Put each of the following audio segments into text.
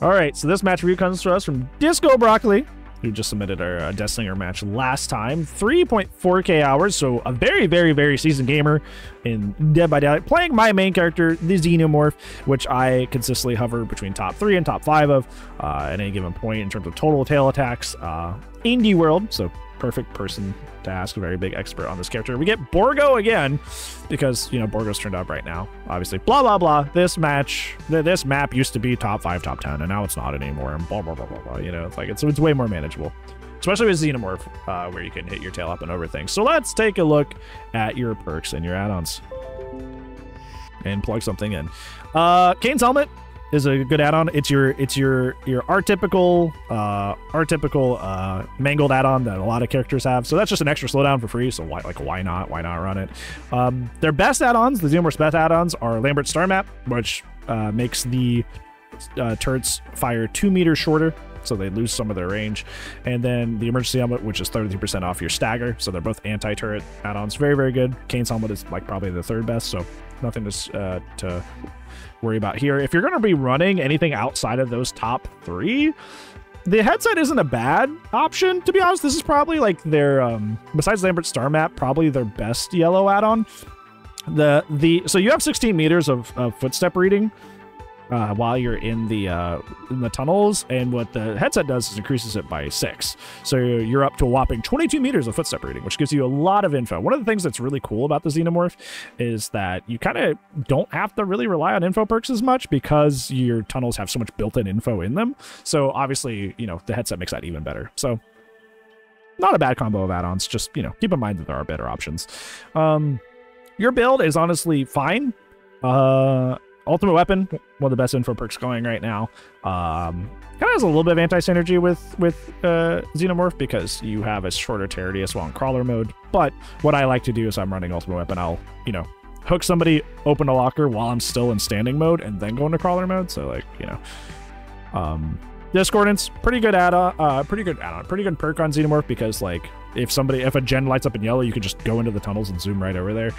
All right, so this match review comes to us from Disco Broccoli, who just submitted our Death Slinger match last time. 3.4k hours, so a very, very, very seasoned gamer in Dead by Daylight, playing my main character, the Xenomorph, which I consistently hover between top 3 and top 5 of at any given point in terms of total tail attacks. Indie world, so perfect person to ask, a very big expert on this character. We get Borgo again, because, you know, Borgo's turned up right now, obviously. Blah, blah, blah. This match, this map used to be top 5, top 10, and now it's not anymore, and blah, blah, blah, blah, blah. You know, it's like, it's way more manageable. Especially with Xenomorph, where you can hit your tail up and over things. So let's take a look at your perks and your add-ons. And plug something in. Kane's Helmet is a good add-on. It's your archetypical mangled add-on that a lot of characters have. So that's just an extra slowdown for free. So why not run it? Their best add-ons, the Xenomorph's best add-ons, are Lambert's Star Map, which makes the turrets fire 2 meters shorter, so they lose some of their range, and then the Emergency Helmet, which is 33% off your stagger. So they're both anti-turret add-ons. Very, very good. Kane's Helmet is like probably the third best, so nothing to worry about here. If you're going to be running anything outside of those top 3, the headset isn't a bad option, to be honest. This is probably like their besides Lambert's Star Map, probably their best yellow add-on. So you have 16 meters of footstep reading while you're in the tunnels, and what the headset does is increases it by 6. So you're up to a whopping 22 meters of footstep reading, which gives you a lot of info. One of the things that's really cool about the Xenomorph is that you kind of don't have to really rely on info perks as much, because your tunnels have so much built-in info in them. So obviously, you know, the headset makes that even better. So not a bad combo of add-ons. Just, you know, keep in mind that there are better options. Your build is honestly fine. Ultimate Weapon, one of the best info perks going right now. Kind of has a little bit of anti-synergy with Xenomorph, because you have a shorter tear radius while in crawler mode. But what I like to do is I'm running Ultimate Weapon. I'll, you know, hook somebody, open a locker while I'm still in standing mode, and then go into crawler mode. So, like, you know, Discordance, pretty good add-on, pretty good perk on Xenomorph, because like if a gen lights up in yellow, you can just go into the tunnels and zoom right over there.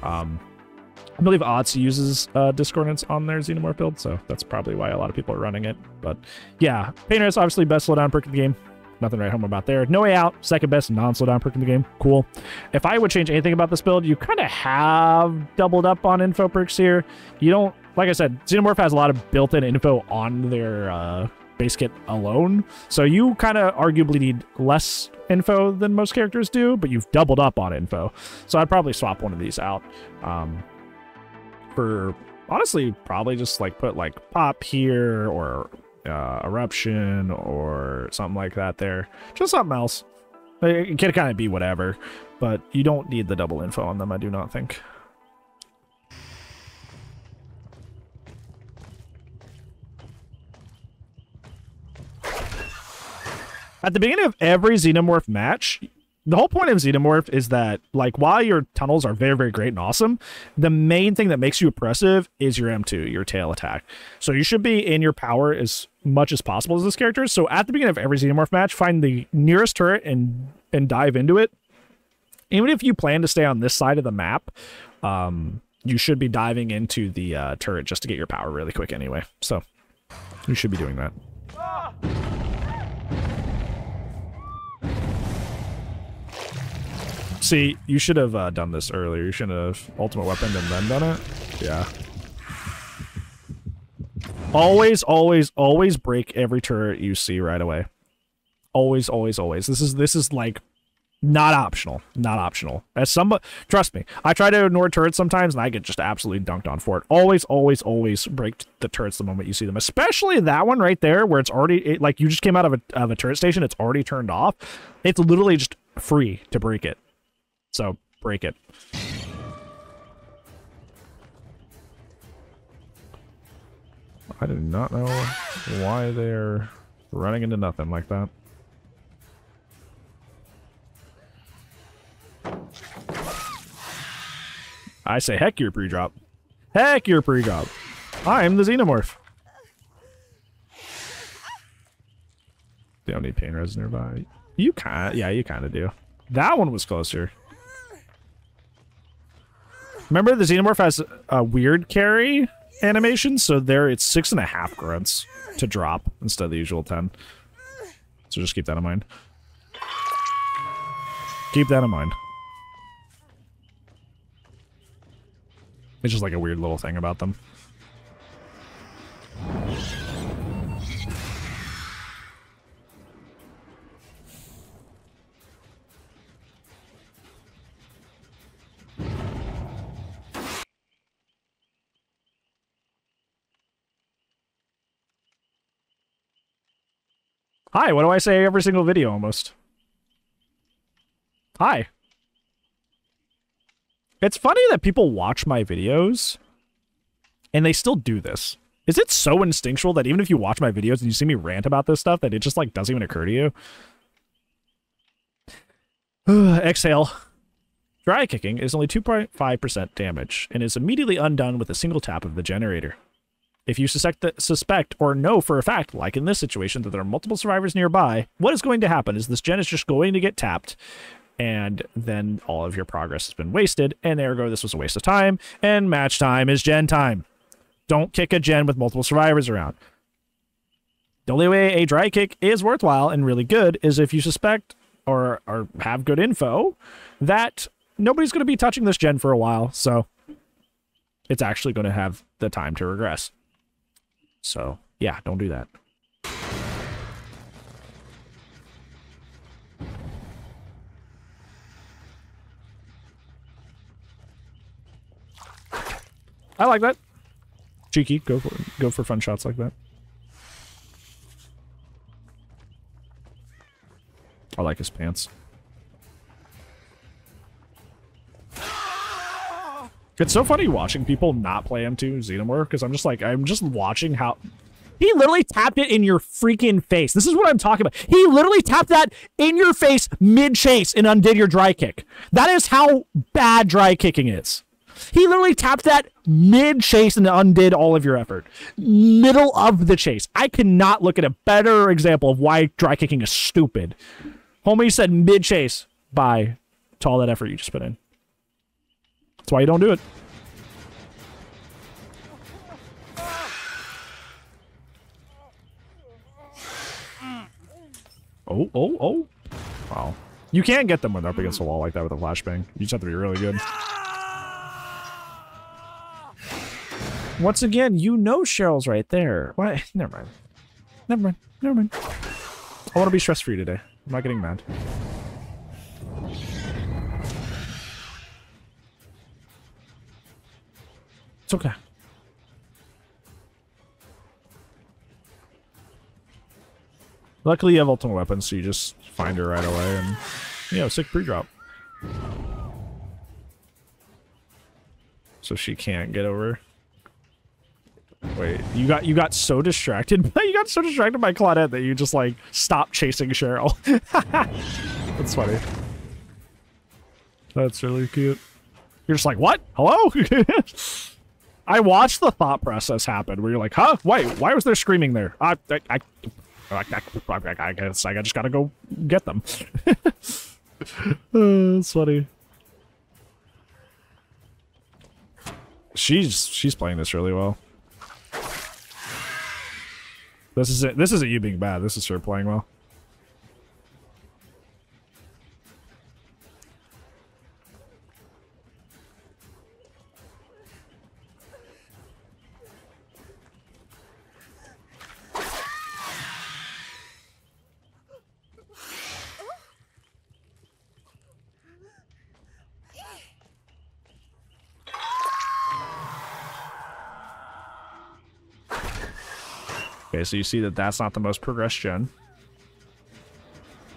I believe Odds uses Discordance on their Xenomorph build, so that's probably why a lot of people are running it. But yeah, Painter is obviously best slowdown perk in the game. Nothing to write home about there. No Way Out, second best non-slowdown perk in the game. Cool. If I would change anything about this build, you kind of have doubled up on info perks here. You don't, like I said, Xenomorph has a lot of built-in info on their base kit alone, so you kind of arguably need less info than most characters do, but you've doubled up on info. So I'd probably swap one of these out. For honestly, probably just like put like Pop here, or Eruption, or something like that there. Just something else. It can kind of be whatever, but you don't need the double info on them, I do not think. At the beginning of every Xenomorph match, the whole point of Xenomorph is that, like, while your tunnels are very, very great and awesome, the main thing that makes you oppressive is your M2, your tail attack. So you should be in your power as much as possible as this character. So at the beginning of every Xenomorph match, find the nearest turret and dive into it. Even if you plan to stay on this side of the map, you should be diving into the turret just to get your power really quick anyway. So you should be doing that. See, you should have done this earlier. You should have Ultimate Weaponed and then done it. Yeah. Always, always, always break every turret you see right away. Always, always, always. This is like not optional. Not optional. As somebody, trust me, I try to ignore turrets sometimes and I get just absolutely dunked on for it. Always, always, always break the turrets the moment you see them. Especially that one right there, where it's already like you just came out of a turret station. It's already turned off. It's literally just free to break it. So, break it. I do not know why they're running into nothing like that. I say, heck your pre-drop. Heck your pre-drop. I'm the Xenomorph. They don't need pain res nearby. You kind of, yeah, you kind of do. That one was closer. Remember, the Xenomorph has a weird carry animation, so there it's 6.5 grunts to drop instead of the usual 10. So just keep that in mind. Keep that in mind. It's just like a weird little thing about them. Hi, what do I say every single video almost? Hi. It's funny that people watch my videos and they still do this. Is it so instinctual that even if you watch my videos and you see me rant about this stuff that it just like doesn't even occur to you? Exhale. Dry kicking is only 2.5% damage and is immediately undone with a single tap of the generator. If you suspect or know for a fact, like in this situation, that there are multiple survivors nearby, what is going to happen is this gen is just going to get tapped, and then all of your progress has been wasted, and ergo this was a waste of time, and match time is gen time. Don't kick a gen with multiple survivors around. The only way a dry kick is worthwhile and really good is if you suspect or have good info that nobody's going to be touching this gen for a while, so it's actually going to have the time to regress. So, yeah, don't do that. I like that. Cheeky, go for fun shots like that. I like his pants. It's so funny watching people not play M2 Xenomorph, because I'm just watching how... He literally tapped it in your freaking face. This is what I'm talking about. He literally tapped that in your face mid-chase and undid your dry kick. That is how bad dry kicking is. He literally tapped that mid-chase and undid all of your effort. Middle of the chase. I cannot look at a better example of why dry kicking is stupid. Homie said mid-chase. Bye to all that effort you just put in. That's why you don't do it. Oh. Wow. You can't get them when they're up against the wall like that with a flashbang. You just have to be really good. Once again, you know Cheryl's right there. What? Never mind. I want to be stress-free today. I'm not getting mad. It's okay. Luckily, you have ultimate weapons, so you just find her right away, and sick pre-drop. So she can't get over. Wait, you got so distracted. You got so distracted by Claudette that you just like stopped chasing Cheryl. That's funny. That's really cute. You're just like, what? Hello? I watched the thought process happen where you're like, huh? Why was there screaming there? I guess I just gotta go get them. It's funny. She's playing this really well. This isn't you being bad. This is her playing well. Okay, so you see that that's not the most progressed gen.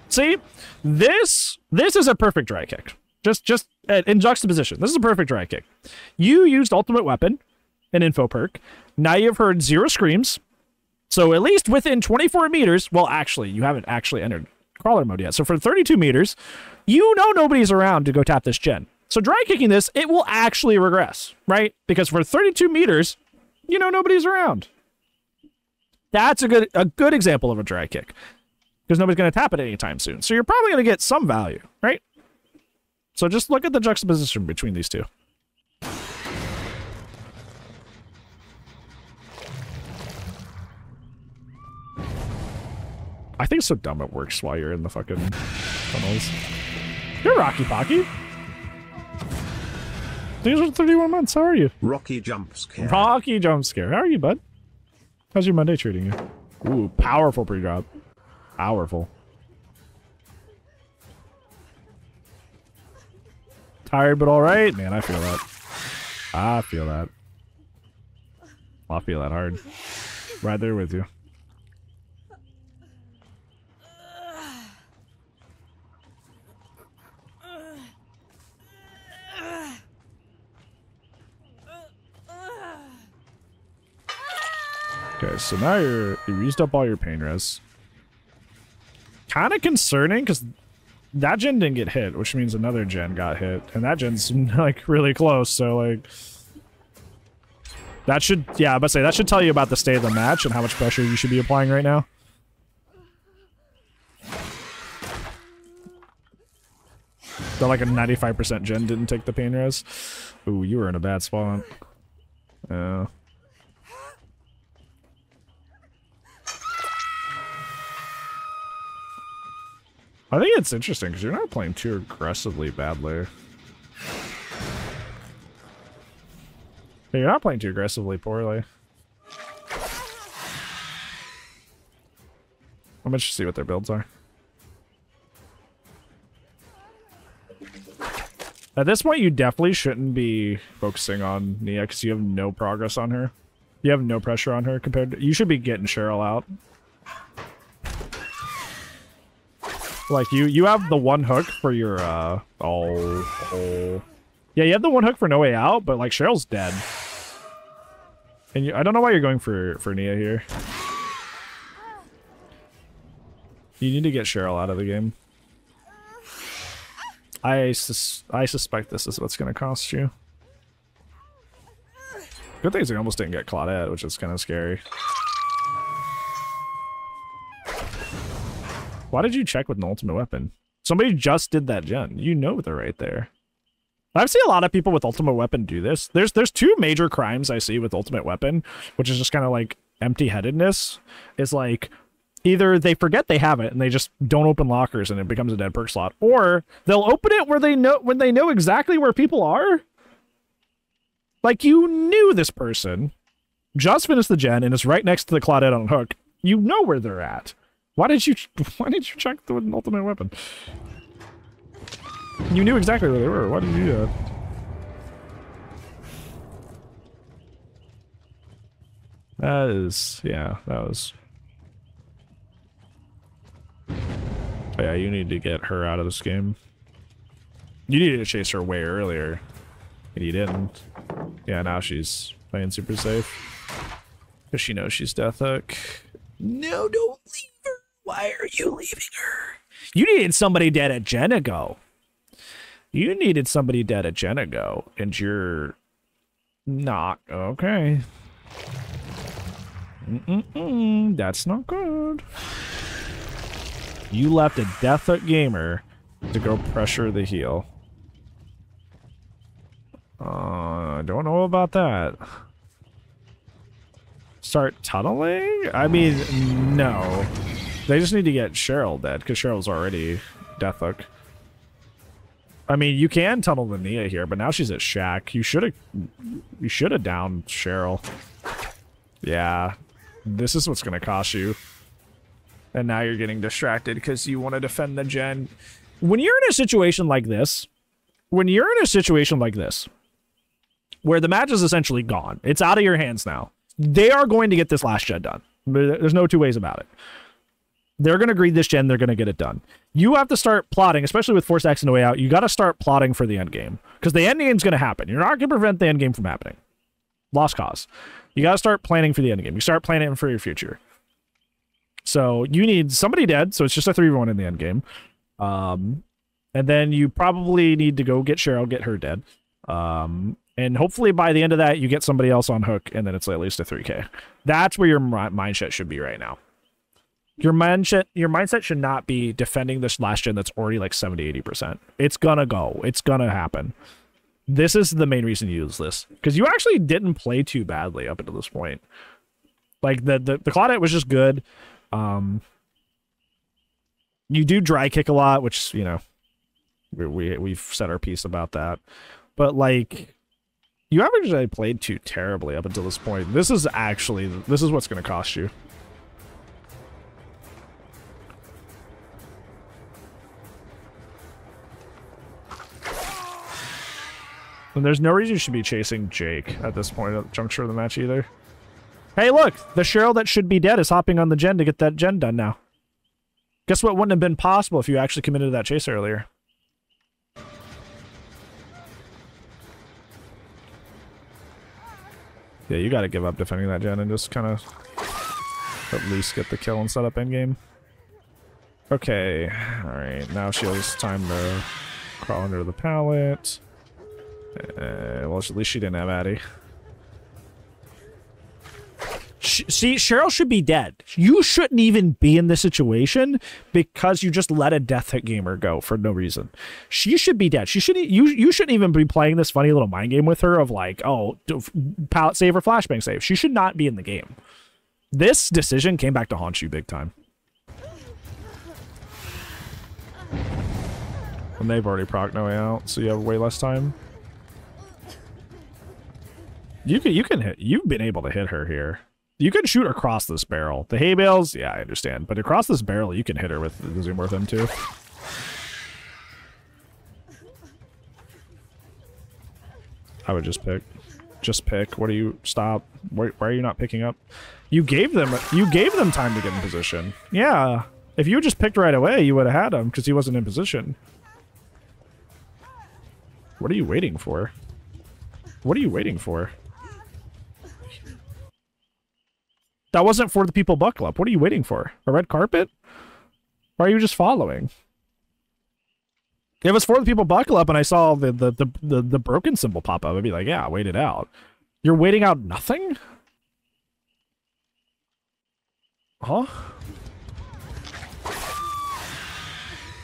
See, this is a perfect dry kick. Just in juxtaposition, this is a perfect dry kick. You used ultimate weapon, an info perk. Now you've heard 0 screams. So at least within 24 meters, well, actually, you haven't actually entered crawler mode yet. So for 32 meters, you know nobody's around to go tap this gen. So dry kicking this, it will actually regress, right? Because for 32 meters, you know nobody's around. That's a good example of a dry kick, because nobody's going to tap it anytime soon. So you're probably going to get some value, right? So just look at the juxtaposition between these two. I think it's so dumb it works while you're in the fucking tunnels. You're Rocky Pocky. These are 31 months. How are you? Rocky jump scare. Rocky jump scare. How are you, bud? How's your Monday treating you? Ooh, powerful pre-drop. Powerful. Tired but alright? Man, I feel that. I feel that. I feel that hard. Right there with you. Okay, so now you used up all your pain res. Kind of concerning because that gen didn't get hit, which means another gen got hit, and that gen's like really close. So like that should, yeah, I must say that should tell you about the state of the match and how much pressure you should be applying right now. So like a 95% gen didn't take the pain res. Ooh, you were in a bad spot. Yeah. I think it's interesting because you're not playing too aggressively badly. Yeah, you're not playing too aggressively poorly. I'm interested to see what their builds are. At this point, you definitely shouldn't be focusing on Nia because you have no progress on her. You have no pressure on her compared to... You should be getting Cheryl out. Like, you have the one hook for your, Yeah, you have the one hook for No Way Out, but, like, Cheryl's dead. And I don't know why you're going for Nia here. You need to get Cheryl out of the game. I suspect this is what's going to cost you. Good thing is we almost didn't get Claudette, which is kind of scary. Why did you check with an ultimate weapon? Somebody just did that gen. You know they're right there. I've seen a lot of people with ultimate weapon do this. There's two major crimes I see with ultimate weapon, which is just kind of like empty-headedness. Is like either they forget they have it and they just don't open lockers and it becomes a dead perk slot, or they'll open it where they know when they know exactly where people are. Like you knew this person just finished the gen and is right next to the Claudette on hook. You know where they're at. Why did you check with an ultimate weapon? You knew exactly where they were. Why did you do that? That is, yeah, that was... Oh, yeah, you need to get her out of this game. You needed to chase her way earlier. And you didn't. Yeah, now she's playing super safe. Because she knows she's Death Hook. No, don't leave her. Why are you leaving her? You needed somebody dead a gen ago. You needed somebody dead a gen ago. And you're not. Okay. That's not good. You left a Death Hook gamer to go pressure the heel. I don't know about that. Start tunneling? I mean, no. They just need to get Cheryl dead, because Cheryl's already Death Hook. I mean, you can tunnel the Nia here, but now she's at Shack. You should have downed Cheryl. Yeah. This is what's going to cost you. And now you're getting distracted because you want to defend the gen. When you're in a situation like this, where the match is essentially gone, it's out of your hands now. They are going to get this last gen done. There's no two ways about it. They're going to greed this gen. They're going to get it done. You have to start plotting, especially with Force X and the way out. You got to start plotting for the end game, because the end game's going to happen. You're not going to prevent the end game from happening. Lost cause. You got to start planning for the end game. You start planning for your future. So you need somebody dead. So it's just a 3v1 in the end game. And then you probably need to go get Cheryl, get her dead. And hopefully by the end of that, you get somebody else on hook, and then it's at least a 3k. That's where your mindset should be right now. Your mindset should not be defending this last gen that's already like 70-80%. It's gonna go. It's gonna happen. This is the main reason you use this, because you actually didn't play too badly up until this point. Like the Claudette was just good. You do dry kick a lot, which, you know, we've said our piece about that. But, like, you haven't really played too terribly up until this point. This is what's going to cost you. And there's no reason you should be chasing Jake at this point at the juncture of the match either. Hey, look! The Cheryl that should be dead is hopping on the gen to get that gen done now. Guess what wouldn't have been possible if you actually committed to that chase earlier? Yeah, you gotta give up defending that gen and just kind of at least get the kill and set up endgame. Okay, alright, now she has time to crawl under the pallet. Well, at least she didn't have Addy. See, Cheryl should be dead. You shouldn't even be in this situation because you just let a death hit gamer go for no reason. She should be dead. She shouldn't. You shouldn't even be playing this funny little mind game with her of like, oh, pallet save or flashbang save. She should not be in the game. This decision came back to haunt you big time. And they've already procced no way out, so you have way less time. You can hit. You've been able to hit her here. You can shoot across this barrel. The hay bales, yeah, I understand, but across this barrel, you can hit her with the Xenomorph M2. I would just pick. Just pick. What do you stop? Why are you not picking up? You gave them time to get in position. Yeah, if you just picked right away, you would have had him because he wasn't in position. What are you waiting for? What are you waiting for? That wasn't for the people buckle up. What are you waiting for? A red carpet? Why are you just following? If it was for the people buckle up and I saw the broken symbol pop up, I'd be like, yeah, wait it out. You're waiting out nothing? Huh?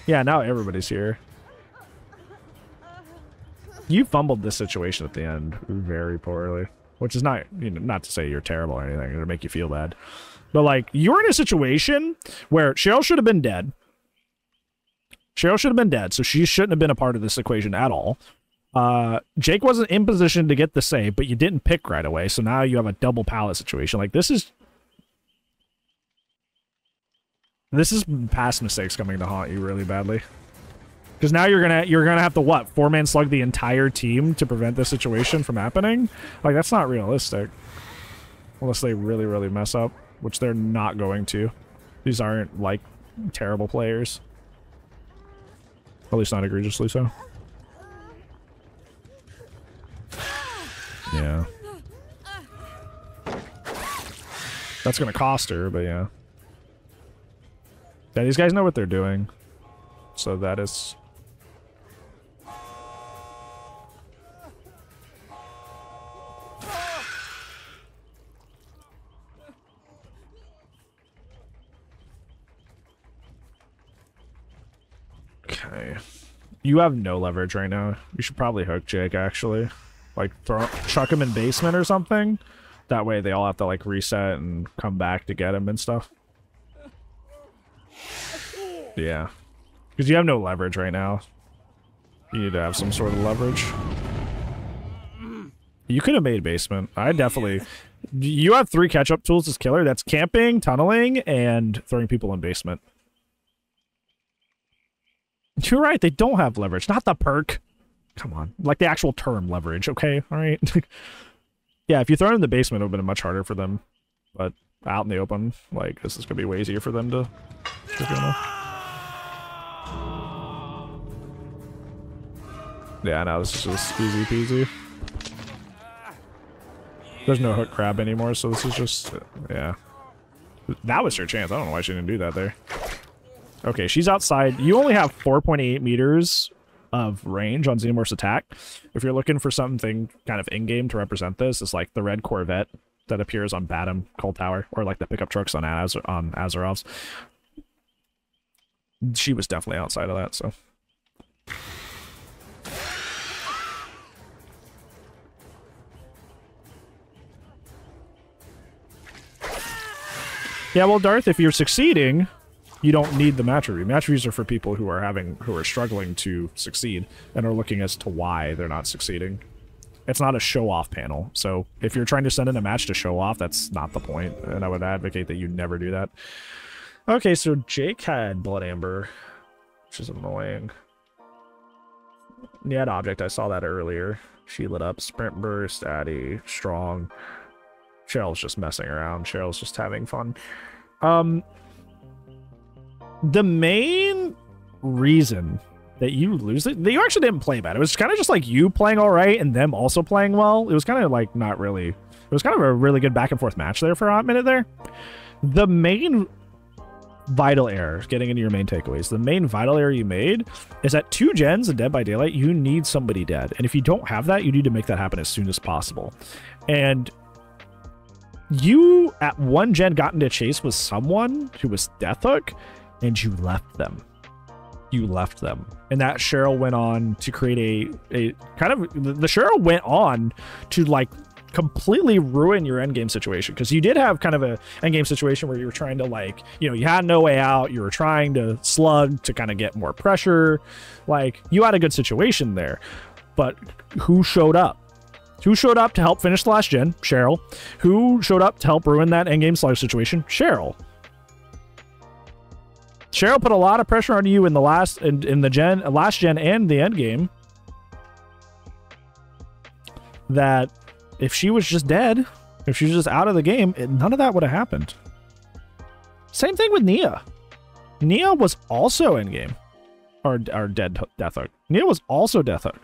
Yeah, now everybody's here. You fumbled this situation at the end very poorly. Which is not, you know, not to say you're terrible or anything. It'll make you feel bad. But, like, you're in a situation where Cheryl should have been dead. Cheryl should have been dead, so she shouldn't have been a part of this equation at all. Jake wasn't in position to get the save, but you didn't pick right away, so now you have a double pallet situation. Like, this is past mistakes coming to haunt you really badly. Because now you're gonna have to what? 4-man slug the entire team to prevent this situation from happening? Like, that's not realistic. Unless they really, really mess up, which they're not going to. These aren't like terrible players. At least not egregiously so. Yeah. That's gonna cost her, but yeah. Yeah, these guys know what they're doing. So that is... Okay. You have no leverage right now. You should probably hook Jake, actually. Like, chuck him in basement or something. That way they all have to, like, reset and come back to get him and stuff. Yeah. Because you have no leverage right now. You need to have some sort of leverage. You could have made basement. I definitely... You have 3 catch-up tools as killer. That's camping, tunneling, and throwing people in basement. You're right, they don't have leverage. Not the perk. Come on. Like the actual term leverage, okay? Alright? Yeah, if you throw it in the basement, it would have been much harder for them. But out in the open, like, this is going to be way easier for them to yeah, no, this is just easy peasy. There's no hook crab anymore, so this is just... yeah. That was her chance. I don't know why she didn't do that there. Okay, she's outside. You only have 4.8 meters of range on Xenomorph's attack. If you're looking for something kind of in-game to represent this, it's like the red Corvette that appears on Batum Cold Tower, or like the pickup trucks on Azerov's. She was definitely outside of that, so... Yeah, well, Darth, if you're succeeding... You don't need the match review. Match reviews are for people who are struggling to succeed and are looking as to why they're not succeeding. It's not a show-off panel. So if you're trying to send in a match to show off, that's not the point. And I would advocate that you never do that. Okay, so Jake had Blood Amber, which is annoying. Yeah, object. I saw that earlier. She lit up. Sprint burst, Addy, strong. Cheryl's just messing around. Cheryl's just having fun. The main reason that you lose it, that you actually didn't play bad. It was kind of just like you playing all right and them also playing well. It was kind of like not really. It was kind of a really good back and forth match there for a hot minute there. The main vital error, getting into your main takeaways, the main vital error you made is at 2 gens and Dead by Daylight, you need somebody dead. And if you don't have that, you need to make that happen as soon as possible. And you, at 1 gen, got into chase with someone who was Deathhook, and you left them. You left them. And that Cheryl went on to create a kind of... The Cheryl went on to, like, completely ruin your endgame situation, because you did have kind of a endgame situation where you were trying to, like, you know, you had no way out, you were trying to slug to kind of get more pressure. Like, you had a good situation there. But who showed up? Who showed up to help finish the last gen? Cheryl. Who showed up to help ruin that endgame slug situation? Cheryl. Cheryl put a lot of pressure on you in the last gen and the end game. That if she was just dead, if she was just out of the game, none of that would have happened. Same thing with Nia. Nia was also end game, or dead Deathhook. Nia was also Deathhook.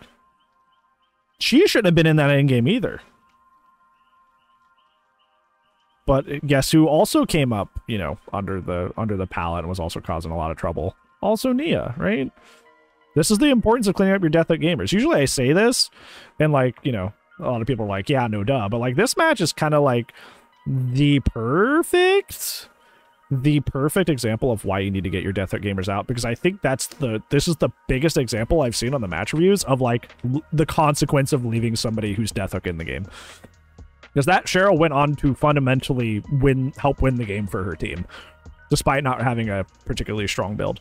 She shouldn't have been in that end game either. But guess who also came up, you know, under the pallet and was also causing a lot of trouble? Also Nia, right? This is the importance of cleaning up your Deathhook gamers. Usually I say this, and, like, you know, a lot of people are like, yeah, no duh. But, like, this match is kind of like the perfect example of why you need to get your Deathhook gamers out, because I think this is the biggest example I've seen on the match reviews of, like, the consequence of leaving somebody who's Deathhook in the game. Because that Cheryl went on to fundamentally help win the game for her team, despite not having a particularly strong build.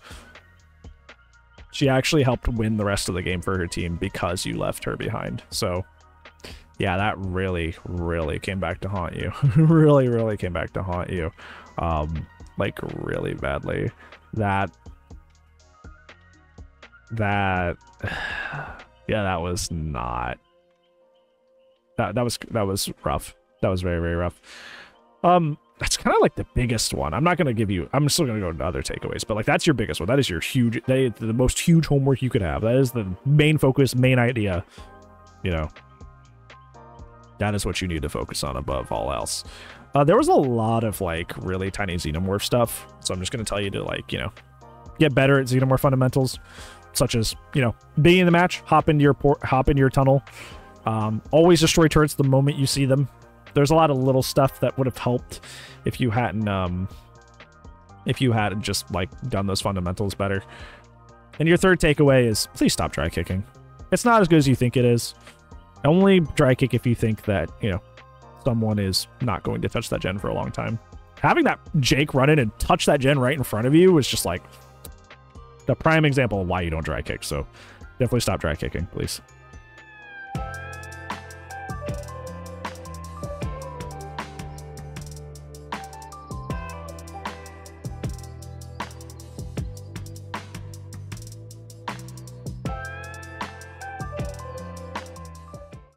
She actually helped win the rest of the game for her team because you left her behind. So, yeah, that really, really came back to haunt you. Really, really came back to haunt you. Like, really badly. Yeah, that was not... That was rough. That was very, very rough. That's kind of like the biggest one. I'm not going to give you... I'm still going to go into other takeaways, but, like, that's your biggest one. That is your huge... That is the most huge homework you could have. That is the main focus, main idea. You know. That is what you need to focus on above all else. There was a lot of, like, really tiny Xenomorph stuff, so I'm just going to tell you to, like, you know, get better at Xenomorph fundamentals, such as, you know, being in the match, hop into your tunnel. Always destroy turrets the moment you see them. There's a lot of little stuff that would have helped if you hadn't just, like, done those fundamentals better. And your third takeaway is, please stop dry kicking. It's not as good as you think it is. Only dry kick if you think that, you know, someone is not going to touch that gen for a long time. Having that Jake run in and touch that gen right in front of you was just, like, the prime example of why you don't dry kick. So definitely stop dry kicking, please.